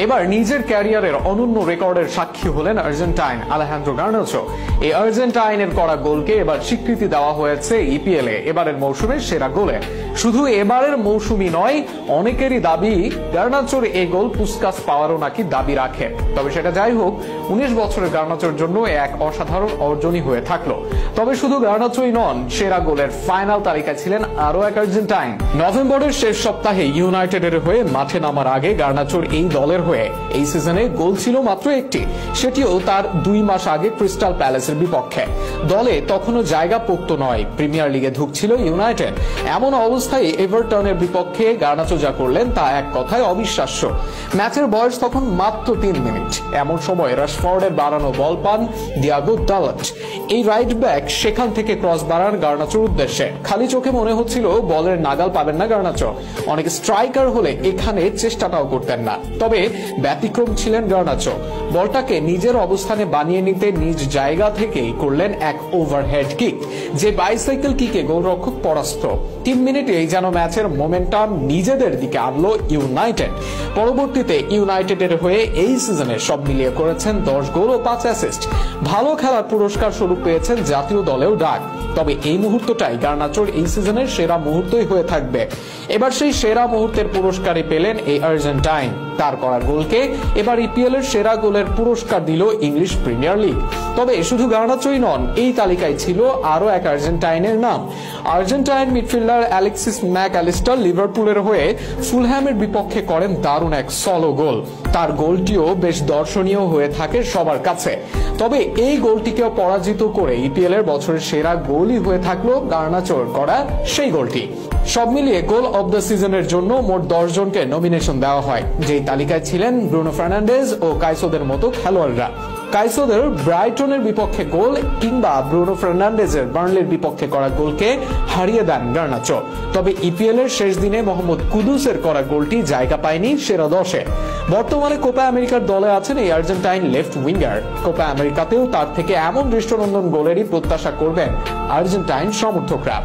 এবার নিজের ক্যারিয়ারের অনন্য রেকর্ডের সাক্ষী হলেন আর্জেন্টাইন আলেহান্দ্রো গার্নাচো। এই আর্জেন্টাইনের করা গোলকে এবার স্বীকৃতি দেওয়া হয়েছে ইপিএল এ এবারের মৌসুমের সেরা গোলে। শুধু এবারের মৌসুমই নয়, অনেকেরই দাবি গার্নাচোর এই গোল পুস্কাস পাওয়ারও নাকি দাবি রাখে। তবে সেটা যাই হোক, 19 বছরের গার্নাচোর জন্য এক অসাধারণ অর্জনই হয়ে থাকলো। তবে শুধু গার্নাচোই নন, সেরা গোলের ফাইনাল তালিকায় ছিলেন আরো এক আর্জেন্টাইন। নভেম্বরের শেষ সপ্তাহে ইউনাইটেডের হয়ে মাঠে নামার আগে গার্নাচোর এই দলের হয়ে এই সিজনে গোল ছিল মাত্র একটি, সেটিও তার 2 মাস আগে ক্রিস্টাল প্যালেসের বিপক্ষে। দলে তখনও জায়গা পোক্ত নয়, প্রিমিয়ার লিগে ঢুকছিল ইউনাইটেড। এমন অবস্থায় এভারটনের বিপক্ষে গার্নাচো যা করলেন তা এক কথায় অবিশ্বাস্য। ম্যাচের বয়স তখন মাত্র 3 মিনিট। এমন সময় রাশফোর্ডের বাড়ানো বল পান ডিয়াগো দালট। এই রাইট ব্যাক সেখান থেকে ক্রস বাড়ান গার্নাচোর উদ্দেশ্যে। খালি চোখে মনে হচ্ছিল বলের নাগাল পাবেন না গার্নাচো। অনেক স্ট্রাইকার হলে এখানে চেষ্টাটাও করতেন না। তবে ব্যতিক্রম ছিলেন গার্নাচো। বলটাকে নিজের অবস্থানে বানিয়ে নিতে নিজ জায়গা থেকেই করলেন এক ওভারহেড কিক, যে বাইসাইকেল কিকে গোলরক্ষক পরাস্ত। 3 মিনিটেই যেন ম্যাচের মোমেন্টাম নিজেদের দিকে আনলো ইউনাইটেড। পরবর্তীতে ইউনাইটেডের হয়ে এই সিজনে সব মিলিয়ে করেছেন 10 গোল ও 5 অ্যাসিস্ট। ভালো খেলার পুরস্কার স্বরূপ পেয়েছেন জাতীয় দলেও ডাক। তবে এই মুহূর্তটাই গার্নাচোর এই সিজনের সেরা মুহূর্তই হয়ে থাকবে। এবার সেই সেরা মুহূর্তের পুরস্কারই পেলেন এই আর্জেন্টাইন। তার করা গোলকে এবার ইপিএল এর সেরা গোলের পুরস্কার দিল ইংলিশ প্রিমিয়ার লিগ। তবে শুধু গার্নাচোই নন, এই তালিকায় ছিল আরো এক আর্জেন্টাইনের নাম। Argentine midfielder Alexis Mac Allister লিভারপুলের হয়ে ফুলহ্যামের বিপক্ষে করেন দারুণ এক সলো গোল। তার গোলটিও বেশ দর্শনীয় হয়ে থাকে সবার কাছে। তবে এই গোলটিকেও পরাজিত করে ইপিএল এর বছরের সেরা গোলই হয়ে থাকলো গার্নাচোর করা সেই গোলটি। সব মিলিয়ে গোল অব দ্য সিজনের জন্য মোট 10 জনকে নমিনেশন দেওয়া হয়, যেই তালিকায় ছিলেন ব্রুনো ফার্নান্ডেজ ও কাইসোদের মতো খেলোয়াড়রা। কাইসোদের ব্রাইটনের বিপক্ষে গোল কিংবা ব্রুনো ফার্নান্ডেজের বার্নলির বিপক্ষে করা গোলকে হারিয়ে দেন গার্নাচো। তবে ইপিএল এর শেষ দিনে মোহাম্মদ কুদুসের করা গোলটি জায়গা পায়নি সেরা 10-এ। বর্তমানে কোপা আমেরিকার দলে আছেন এই আর্জেন্টাইন লেফট উইঙ্গার। কোপা আমেরিকাতেও তার থেকে এমন দৃষ্টিনন্দন গোলেরই প্রত্যাশা করবেন আর্জেন্টাইন সমর্থকরা।